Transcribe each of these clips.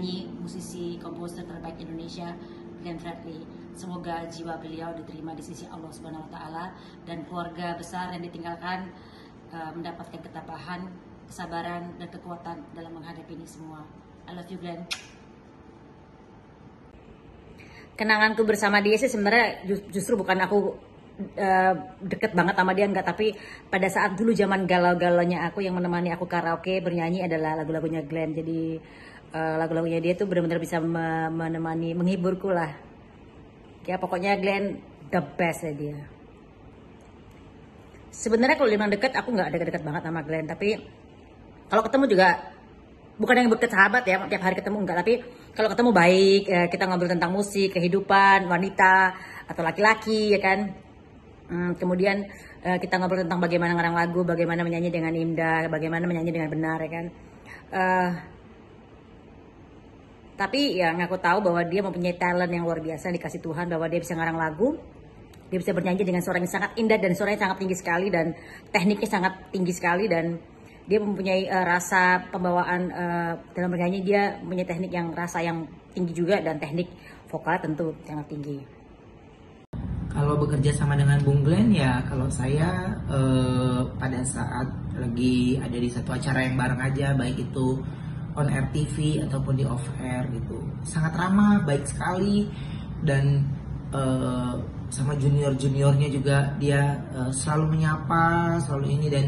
penyanyi, musisi, komposer terbaik Indonesia, Glenn Fredly. Semoga jiwa beliau diterima di sisi Allah Subhanahu wa Ta'ala, dan keluarga besar yang ditinggalkan mendapatkan ketabahan, kesabaran, dan kekuatan dalam menghadapi ini semua. I love you, Glenn. Kenanganku bersama dia sih sebenarnya justru bukan aku deket banget sama dia, enggak, tapi pada saat dulu zaman galau-galaunya aku, yang menemani aku karaoke bernyanyi adalah lagu-lagunya Glenn. Jadi lagu-lagunya dia tuh benar-benar bisa menemani, menghiburku lah. Ya pokoknya Glenn the best ya dia. Sebenarnya kalau dibilang deket, aku nggak deket-deket banget sama Glenn, tapi kalau ketemu juga bukan yang deket sahabat ya, tiap hari ketemu enggak, tapi kalau ketemu baik, kita ngobrol tentang musik, kehidupan, wanita atau laki-laki ya kan. Kemudian kita ngobrol tentang bagaimana ngarang lagu, bagaimana menyanyi dengan indah, bagaimana menyanyi dengan benar ya kan. Tapi yang aku tahu bahwa dia mempunyai talent yang luar biasa, dikasih Tuhan, bahwa dia bisa ngarang lagu, dia bisa bernyanyi dengan suara yang sangat indah dan suaranya sangat tinggi sekali, dan tekniknya sangat tinggi sekali, dan dia mempunyai rasa pembawaan dalam bernyanyi. Dia mempunyai teknik yang rasa yang tinggi juga, dan teknik vokal tentu sangat tinggi. Kalau bekerja sama dengan Bung Glenn ya, kalau saya pada saat lagi ada di satu acara yang bareng aja, baik itu on air TV ataupun di off air gitu, sangat ramah, baik sekali, dan sama junior-juniornya juga dia selalu menyapa, selalu ini, dan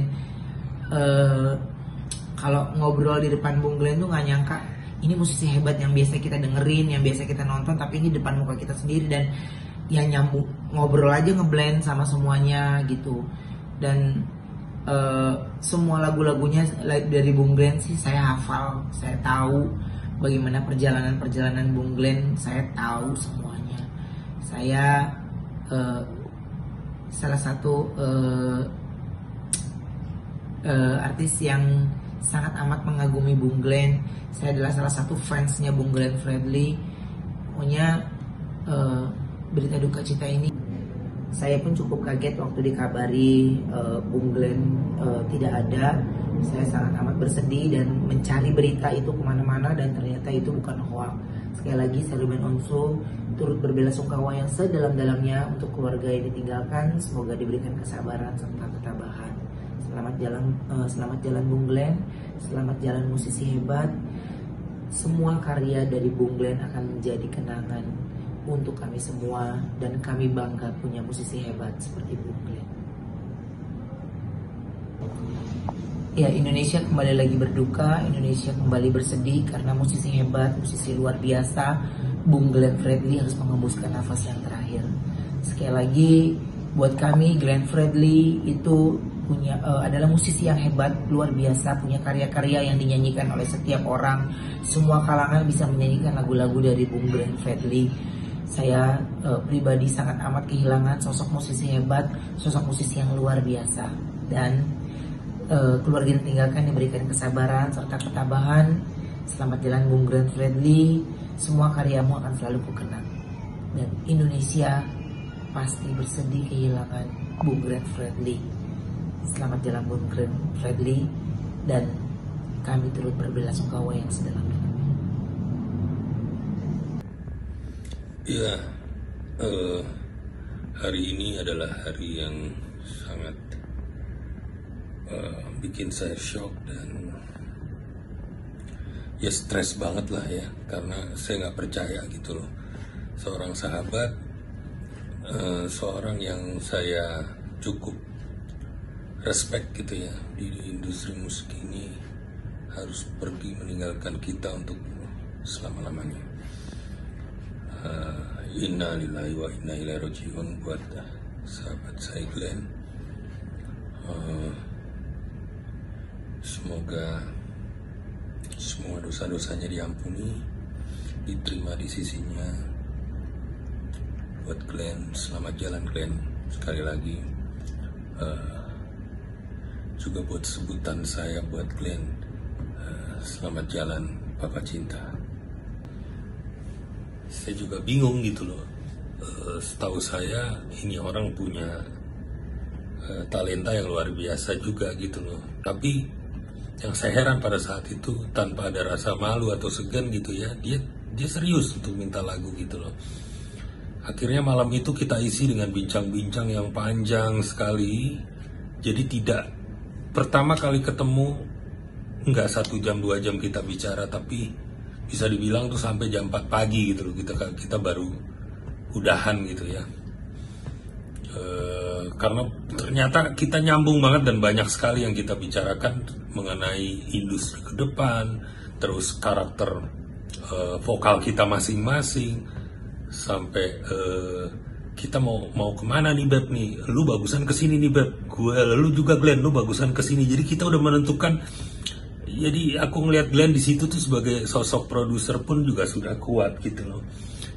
kalau ngobrol di depan Bung Glenn tuh nggak nyangka ini musisi hebat yang biasa kita dengerin, yang biasa kita nonton, tapi ini depan muka kita sendiri, dan ya nyambung, ngobrol aja, ngeblend sama semuanya gitu. Dan semua lagu-lagunya dari Bung Glenn sih saya hafal, saya tahu bagaimana perjalanan Bung Glenn, saya tahu semuanya. Saya salah satu artis yang sangat amat mengagumi Bung Glenn. Saya adalah salah satu fansnya Bung Glenn Fredly. Pokoknya berita duka cita ini, saya pun cukup kaget waktu dikabari Bung Glenn tidak ada. Saya sangat amat bersedih dan mencari berita itu kemana-mana, dan ternyata itu bukan hoax. Sekali lagi saya Ruben Onsu turut berbelasungkawa yang sedalam-dalamnya untuk keluarga yang ditinggalkan. Semoga diberikan kesabaran serta ketabahan. Selamat jalan Bung Glenn, selamat jalan musisi hebat. Semua karya dari Bung Glenn akan menjadi kenangan untuk kami semua, dan kami bangga punya musisi hebat seperti Bung Glenn. Ya, Indonesia kembali lagi berduka, Indonesia kembali bersedih karena musisi hebat, musisi luar biasa Bung Glenn Fredly harus mengembuskan nafas yang terakhir. Sekali lagi, buat kami Glenn Fredly itu adalah musisi yang hebat, luar biasa, punya karya-karya yang dinyanyikan oleh setiap orang. Semua kalangan bisa menyanyikan lagu-lagu dari Bung Glenn Fredly. Saya pribadi sangat amat kehilangan sosok musisi hebat, sosok musisi yang luar biasa, dan keluarga yang ditinggalkan diberikan kesabaran serta ketabahan. Selamat jalan Bung Glenn Fredly, semua karyamu akan selalu kukenang, dan Indonesia pasti bersedih kehilangan Bung Glenn Fredly. Selamat jalan Bung Glenn Fredly, dan kami turut berbelasungkawa yang sedalam-dalamnya. Ya, hari ini adalah hari yang sangat bikin saya shock, dan ya stres banget lah ya, karena saya nggak percaya gitu loh, seorang sahabat, seorang yang saya cukup respect gitu ya di industri musik ini, harus pergi meninggalkan kita untuk selama-lamanya. Inna lillahi wa inna ilaihi rajiun buat sahabat saya Glenn. Semoga semua dosa-dosanya diampuni, diterima di sisinya. Buat Glenn, selamat jalan Glenn. Sekali lagi juga buat sebutan saya buat Glenn, selamat jalan Papa Cinta. Saya juga bingung gitu loh, setahu saya ini orang punya talenta yang luar biasa juga gitu loh, tapi yang saya heran pada saat itu tanpa ada rasa malu atau segan gitu ya, dia serius untuk minta lagu gitu loh. Akhirnya malam itu kita isi dengan bincang-bincang yang panjang sekali. Jadi tidak pertama kali ketemu nggak 1 jam 2 jam kita bicara, tapi bisa dibilang tuh sampai jam 4 pagi gitu loh, kita baru udahan gitu ya. Karena ternyata kita nyambung banget dan banyak sekali yang kita bicarakan mengenai industri ke depan, terus karakter vokal kita masing-masing, sampai kita mau kemana nih Beb nih, lu bagusan kesini nih Beb, lu juga Glenn, lu bagusan kesini. Jadi kita udah menentukan. Jadi aku ngelihat Glenn di situ tuh sebagai sosok produser pun juga sudah kuat gitu loh.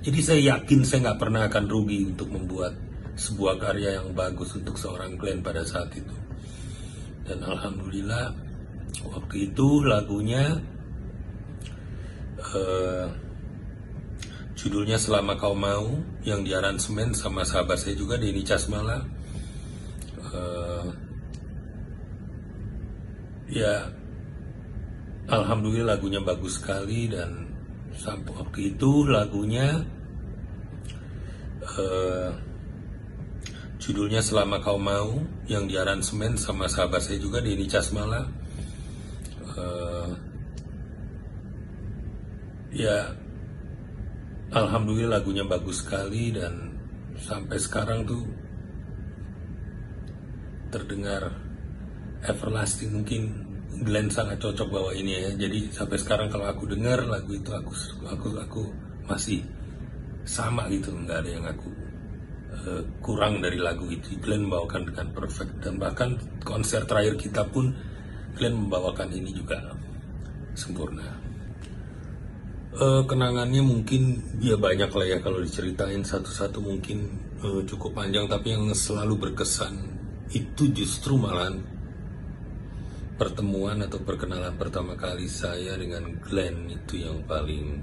Jadi saya yakin saya nggak pernah akan rugi untuk membuat sebuah karya yang bagus untuk seorang Glenn pada saat itu. Dan alhamdulillah waktu itu lagunya judulnya Selama Kau Mau, yang diaransemen sama sahabat saya juga, Denny Casmala. Ya alhamdulillah lagunya bagus sekali, dan sampai waktu itu lagunya judulnya Selama Kau Mau, yang diaransemen sama sahabat saya juga, Denny Casmala. Ya alhamdulillah lagunya bagus sekali, dan sampai sekarang tuh terdengar everlasting. Mungkin Glenn sangat cocok bawa ini ya. Jadi sampai sekarang kalau aku dengar lagu itu aku masih sama gitu, nggak ada yang aku kurang dari lagu itu. Glenn membawakan dengan perfect, dan bahkan konser terakhir kita pun Glenn membawakan ini juga sempurna. Kenangannya mungkin ya banyak lah ya, kalau diceritain satu-satu mungkin cukup panjang, tapi yang selalu berkesan itu justru malahan pertemuan atau perkenalan pertama kali saya dengan Glenn. Itu yang paling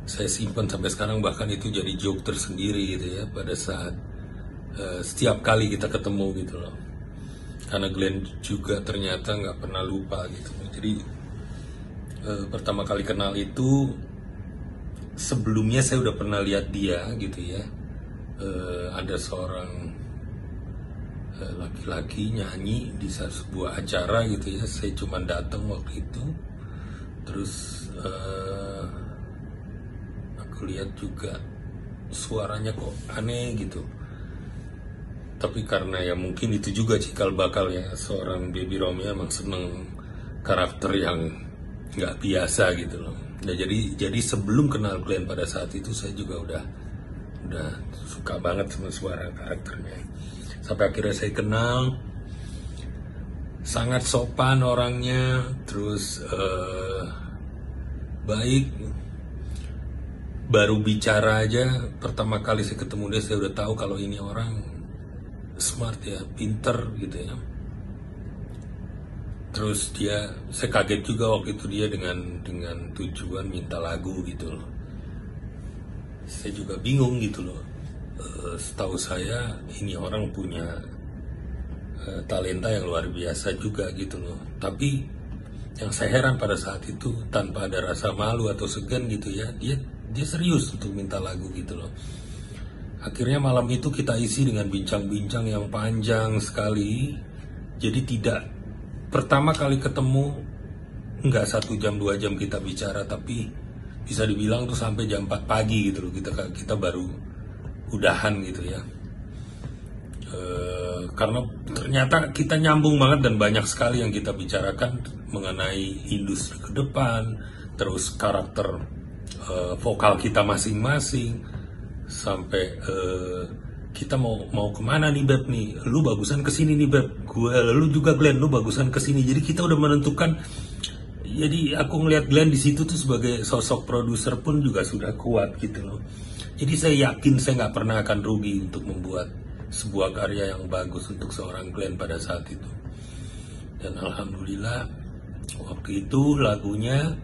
saya simpan sampai sekarang, bahkan itu jadi joke tersendiri gitu ya pada saat setiap kali kita ketemu gitu loh, karena Glenn juga ternyata nggak pernah lupa gitu. Jadi pertama kali kenal itu, sebelumnya saya udah pernah lihat dia gitu ya, ada seorang laki-laki nyanyi di sebuah acara gitu ya. Saya cuma datang waktu itu, terus aku lihat juga suaranya kok aneh gitu. Tapi karena ya mungkin itu juga cikal bakal ya, seorang Baby Romeo emang seneng karakter yang nggak biasa gitu loh. Nah, jadi sebelum kenal Glenn pada saat itu, saya juga udah suka banget sama suara karakternya. Sampai akhirnya saya kenal, sangat sopan orangnya, terus baik. Baru bicara aja, pertama kali saya ketemu dia, saya udah tahu kalau ini orang smart ya, pinter gitu ya. Terus saya kaget juga waktu itu dia dengan tujuan minta lagu gitu loh. Saya juga bingung gitu loh. Setahu saya ini orang punya talenta yang luar biasa juga gitu loh. Tapi yang saya heran pada saat itu, tanpa ada rasa malu atau segan gitu ya, dia serius untuk minta lagu gitu loh. Akhirnya malam itu kita isi dengan bincang-bincang yang panjang sekali. Jadi tidak pertama kali ketemu nggak 1 jam 2 jam kita bicara, tapi bisa dibilang tuh sampai jam 4 pagi gitu loh, kita baru udahan gitu ya. Karena ternyata kita nyambung banget dan banyak sekali yang kita bicarakan mengenai industri ke depan, terus karakter vokal kita masing-masing, sampai kita mau kemana nih Beb nih, lu bagusan kesini nih Beb, lu juga Glenn, lu bagusan kesini. Jadi kita udah menentukan. Jadi aku ngelihat Glenn di situ tuh sebagai sosok produser pun juga sudah kuat gitu loh. Jadi saya yakin saya nggak pernah akan rugi untuk membuat sebuah karya yang bagus untuk seorang Glenn pada saat itu. Dan alhamdulillah waktu itu lagunya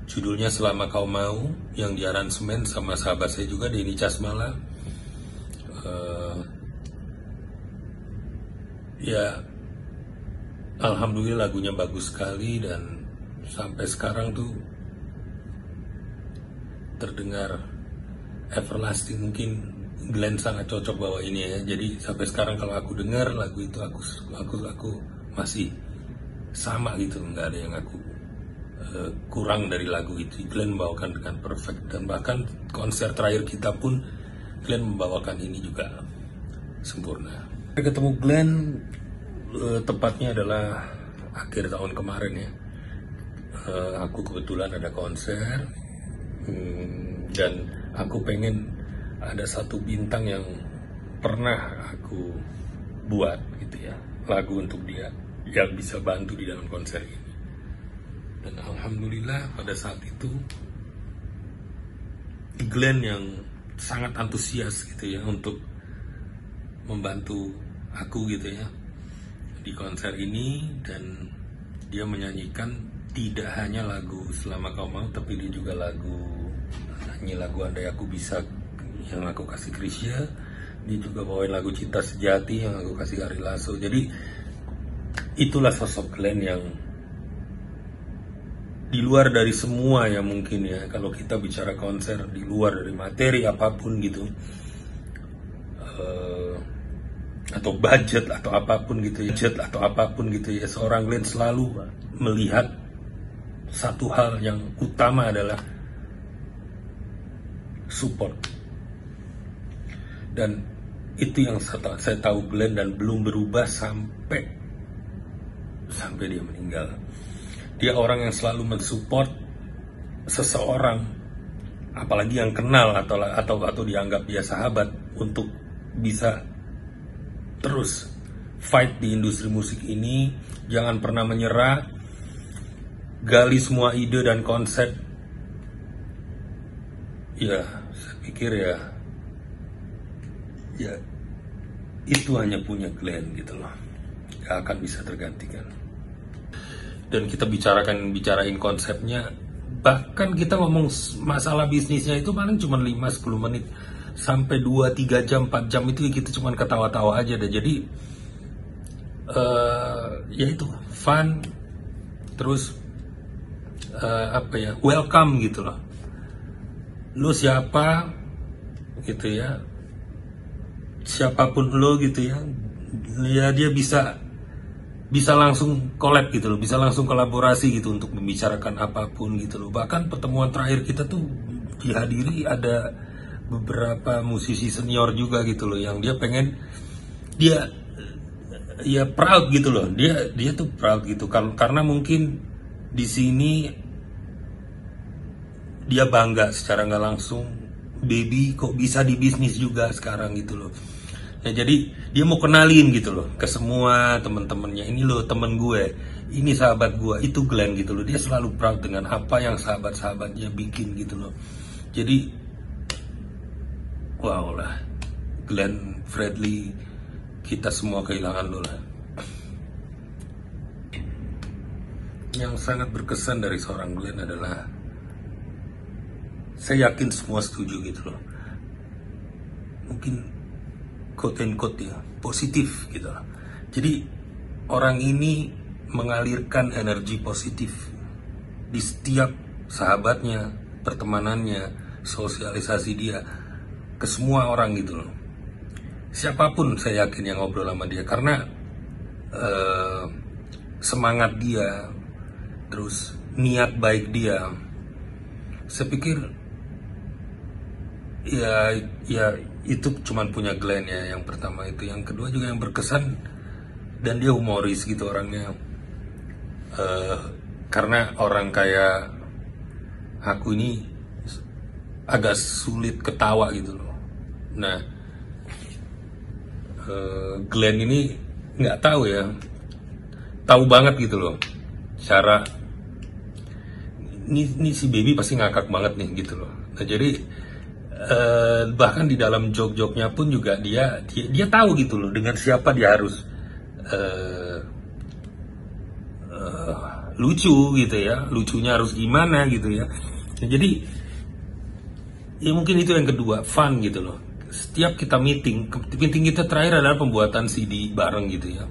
judulnya Selama Kau Mau, yang diaransemen sama sahabat saya juga, Denny Casmala. Ya, alhamdulillah lagunya bagus sekali dan sampai sekarang tuh terdengar everlasting. Mungkin Glenn sangat cocok bawa ini ya. Jadi sampai sekarang kalau aku dengar lagu itu aku masih sama gitu, nggak ada yang aku kurang dari lagu itu. Glenn membawakan dengan perfect, dan bahkan konser terakhir kita pun Glenn membawakan ini juga sempurna. Ketemu Glenn tepatnya adalah akhir tahun kemarin ya. Aku kebetulan ada konser dan aku pengen ada satu bintang yang pernah aku buat gitu ya, lagu untuk dia yang bisa bantu di dalam konser ini. Dan alhamdulillah pada saat itu Glenn yang sangat antusias gitu ya untuk membantu aku gitu ya di konser ini, dan dia menyanyikan tidak hanya lagu Selama Kau Mau, tapi dia juga nyanyi lagu Andai Aku Bisa yang aku kasih Krisya. Dia juga bawain lagu Cinta Sejati yang aku kasih Ari Lasso. Jadi itulah sosok Glenn yang di luar dari semua ya, mungkin ya, kalau kita bicara konser di luar dari materi apapun gitu, atau budget atau apapun gitu ya, seorang Glenn selalu melihat satu hal yang utama adalah support. Dan itu yang saya tahu Glenn, dan belum berubah sampai dia meninggal. Dia orang yang selalu mensupport seseorang, apalagi yang kenal atau dianggap dia sahabat, untuk bisa terus fight di industri musik ini. Jangan pernah menyerah, gali semua ide dan konsep. Ya, saya pikir ya itu hanya punya Glenn gitu loh, gak akan bisa tergantikan. Dan kita bicarain konsepnya, bahkan kita ngomong masalah bisnisnya itu paling cuma 5-10 menit, sampai 2-3 jam, 4 jam itu kita cuma ketawa-tawa aja deh. Jadi ya itu fun, terus welcome gitu loh. Lu siapa gitu ya, siapapun lo gitu ya, dia bisa langsung collab gitu loh, bisa langsung kolaborasi gitu untuk membicarakan apapun gitu loh. Bahkan pertemuan terakhir kita tuh dihadiri ada beberapa musisi senior juga gitu loh, yang dia pengen, dia proud gitu loh, dia tuh proud gitu karena mungkin di sini dia bangga secara nggak langsung, baby kok bisa di bisnis juga sekarang gitu loh. Nah, jadi dia mau kenalin gitu loh ke semua teman-temannya, ini loh temen gue, ini sahabat gue, itu Glenn gitu loh. Dia selalu proud dengan apa yang sahabat-sahabatnya bikin gitu loh. Jadi wow lah, Glenn Fredly, kita semua kehilangan lo lah. Yang sangat berkesan dari seorang Glenn adalah, saya yakin semua setuju gitu loh, mungkin quote and quote ya, positif gitu loh. Jadi orang ini mengalirkan energi positif di setiap sahabatnya, pertemanannya, sosialisasi dia ke semua orang gitu loh. Siapapun saya yakin yang ngobrol sama dia, karena semangat dia, terus niat baik dia, saya pikir ya itu cuman punya Glenn ya, yang pertama itu. Yang kedua juga yang berkesan, dan dia humoris gitu orangnya. Karena orang kayak aku ini agak sulit ketawa gitu loh. Nah, Glenn ini nggak tahu ya, tahu banget gitu loh cara ini si baby pasti ngakak banget nih gitu loh. Nah, jadi bahkan di dalam joke-joke-nya pun juga dia tahu gitu loh dengan siapa dia harus lucu gitu ya, lucunya harus gimana gitu ya. Nah, jadi ya mungkin itu yang kedua, fun gitu loh. Setiap kita meeting kita terakhir adalah pembuatan CD bareng gitu ya.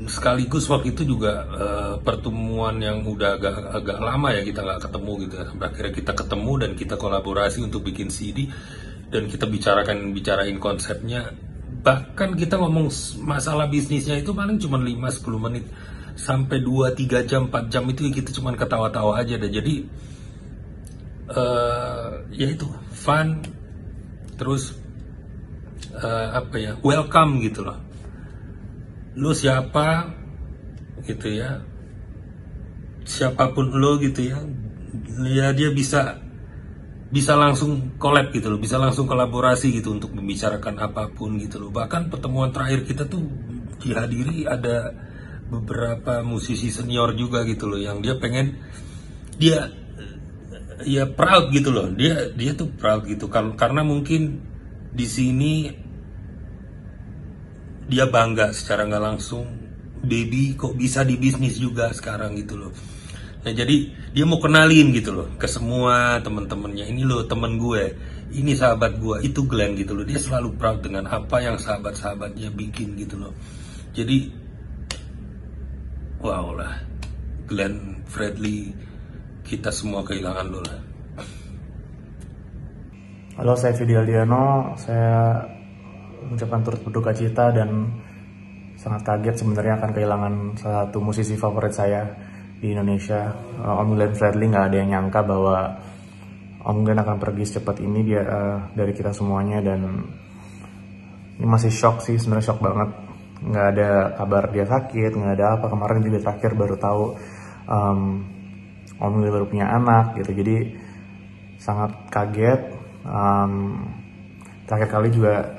sekaligus waktu itu juga pertemuan yang udah agak lama ya kita nggak ketemu gitu ya. Sampai akhirnya kita ketemu dan kita kolaborasi untuk bikin CD dan kita bicarain konsepnya. Bahkan kita ngomong masalah bisnisnya itu paling cuma 5-10 menit sampai 2-3 jam 4 jam itu kita cuma ketawa-tawa aja dan jadi ya itu fun, terus welcome gitu loh. Lo siapa gitu ya, siapapun lo gitu ya, dia bisa langsung collab gitu loh, bisa langsung kolaborasi gitu untuk membicarakan apapun gitu loh. Bahkan pertemuan terakhir kita tuh dihadiri ada beberapa musisi senior juga gitu loh, yang dia pengen ya proud gitu loh, dia tuh proud gitu karena mungkin di sini dia bangga secara nggak langsung, baby kok bisa di bisnis juga sekarang gitu loh. Nah jadi dia mau kenalin gitu loh ke semua teman-temannya, ini loh temen gue, ini sahabat gue, itu Glenn gitu loh. Dia selalu proud dengan apa yang sahabat-sahabatnya bikin gitu loh. Jadi wow lah, Glenn Fredly, kita semua kehilangan lo lah. Halo, saya Vidi Aldiano. Saya mengucapkan turut berduka cita dan sangat kaget sebenarnya akan kehilangan salah satu musisi favorit saya di Indonesia. Om Glenn Fredly, nggak ada yang nyangka bahwa Om Glenn akan pergi secepat ini dari kita semuanya, dan ini masih shock sih, sebenarnya shock banget. Nggak ada kabar dia sakit, nggak ada apa. Kemarin juga terakhir baru tahu Om Glenn baru punya anak gitu, jadi sangat kaget. Terakhir kali juga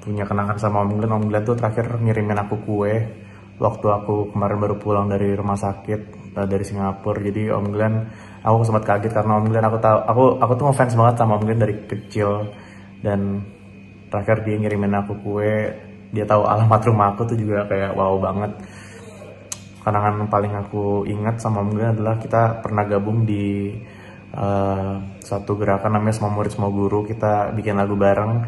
punya kenangan sama Om Glenn tuh terakhir ngirimin aku kue waktu aku kemarin baru pulang dari rumah sakit dari Singapura. Jadi Om Glenn, aku sempat kaget karena Om Glenn aku tuh ngefans banget sama Om Glenn dari kecil, dan terakhir dia ngirimin aku kue, dia tahu alamat rumah aku tuh juga kayak wow banget. Kenangan paling aku ingat sama Om Glenn adalah kita pernah gabung di satu gerakan namanya Semua Murid Semua Guru. Kita bikin lagu bareng.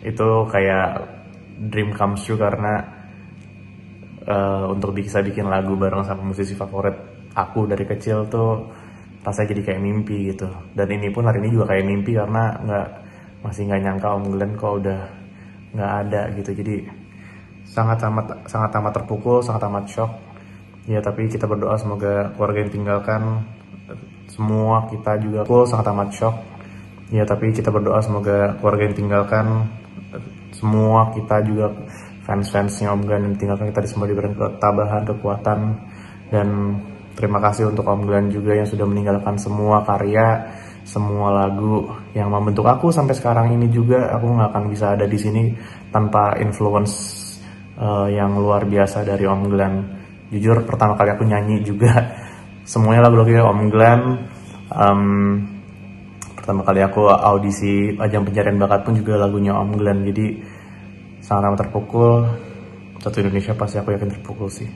Itu kayak dream comes true karena untuk bisa bikin lagu bareng sama musisi favorit aku dari kecil tuh rasanya jadi kayak mimpi gitu. Dan ini pun hari ini juga kayak mimpi karena masih nggak nyangka Om Glenn kok udah nggak ada gitu. Jadi sangat amat terpukul, sangat amat shock ya. Tapi kita berdoa semoga keluarga yang tinggalkan semua kita juga sangat amat shock ya. Tapi kita berdoa semoga keluarga yang tinggalkan semua kita juga, fans-fansnya Om Glenn yang tinggalkan kita semua diberikan ketabahan, kekuatan, dan terima kasih untuk Om Glenn juga yang sudah meninggalkan semua karya, semua lagu yang membentuk aku sampai sekarang ini juga. Aku nggak akan bisa ada di sini tanpa influence yang luar biasa dari Om Glenn. Jujur pertama kali aku nyanyi juga semuanya lagu-lagunya Om Glenn. Pertama kali aku audisi ajang pencarian bakat pun juga lagunya Om Glenn. Jadi sangat amat terpukul. Satu Indonesia pasti aku yakin terpukul sih.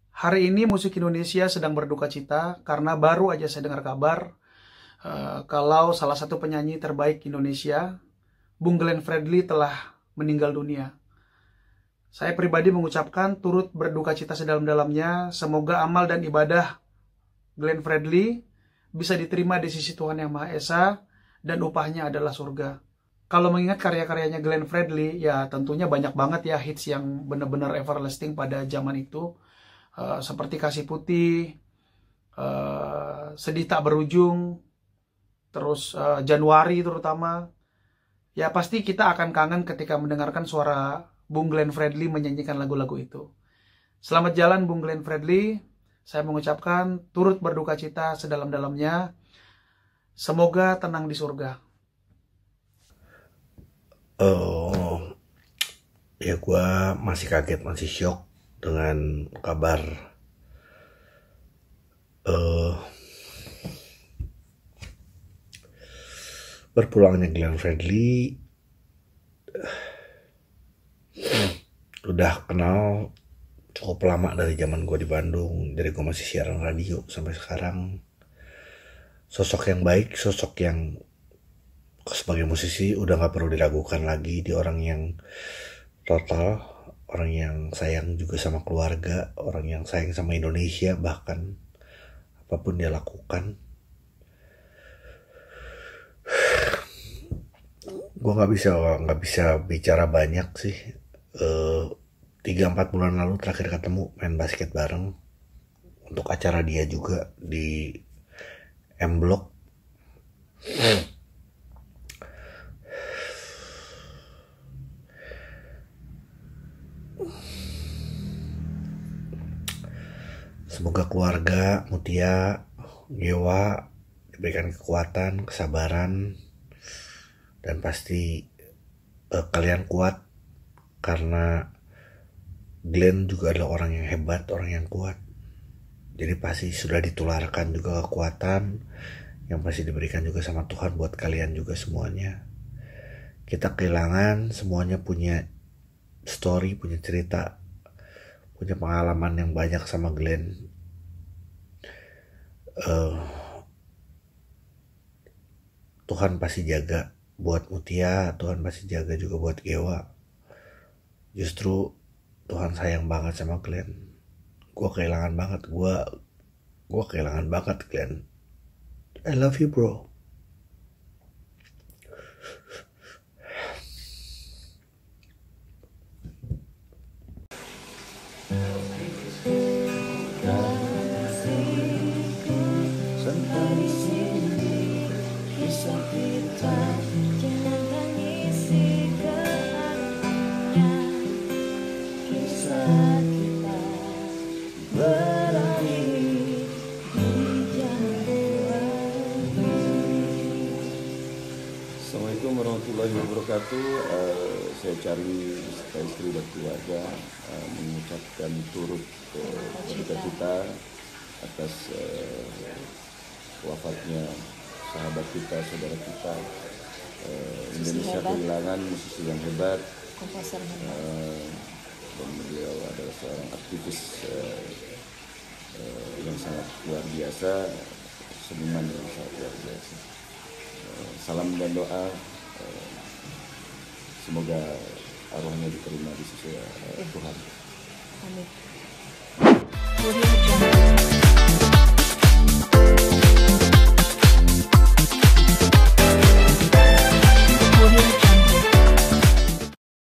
Hari ini musik Indonesia sedang berduka cita karena baru aja saya dengar kabar kalau salah satu penyanyi terbaik Indonesia, Bung Glenn Fredly, telah meninggal dunia. Saya pribadi mengucapkan turut berduka cita sedalam-dalamnya. Semoga amal dan ibadah Glenn Fredly bisa diterima di sisi Tuhan Yang Maha Esa dan upahnya adalah surga. Kalau mengingat karya-karyanya Glenn Fredly, ya tentunya banyak banget ya hits yang benar-benar everlasting pada zaman itu. Seperti Kasih Putih, Sedih Tak Berujung, terus Januari terutama. Ya pasti kita akan kangen ketika mendengarkan suara Bung Glenn Fredly menyanyikan lagu-lagu itu. Selamat jalan Bung Glenn Fredly. Saya mengucapkan turut berduka cita sedalam-dalamnya. Semoga tenang di surga. Ya gue masih kaget, masih shock dengan kabar berpulangnya Glenn Fredly. Udah kenal cukup lama dari zaman gue di Bandung, dari gue masih siaran radio sampai sekarang. Sosok yang baik, sosok yang sebagai musisi udah gak perlu diragukan lagi. Dia orang yang total, orang yang sayang juga sama keluarga, orang yang sayang sama Indonesia, bahkan apapun dia lakukan. Gue nggak bisa bicara banyak sih. 3-4 bulan lalu terakhir ketemu main basket bareng untuk acara dia juga di M Block. Semoga keluarga Mutia, Gewa diberikan kekuatan, kesabaran, dan pasti kalian kuat, karena Glenn juga adalah orang yang hebat, orang yang kuat. Jadi pasti sudah ditularkan juga kekuatan yang pasti diberikan juga sama Tuhan buat kalian juga semuanya. Kita kehilangan, semuanya punya story, punya cerita, punya pengalaman yang banyak sama Glenn. Tuhan pasti jaga buat Mutia, Tuhan pasti jaga juga buat Gewa. Justru Tuhan sayang banget sama Glenn. Gue kehilangan banget Glenn. I love you bro. Assalamualaikum warahmatullahi wabarakatuh. Saya cari istri dan keluarga mengucapkan turut berduka cita atas wafatnya sahabat kita, saudara kita. Indonesia kehilangan musisi yang hebat, dan beliau adalah seorang aktivis yang sangat luar biasa, seniman yang sangat luar biasa. Salam dan doa, semoga arwahnya diterima di sisi Tuhan. Amin.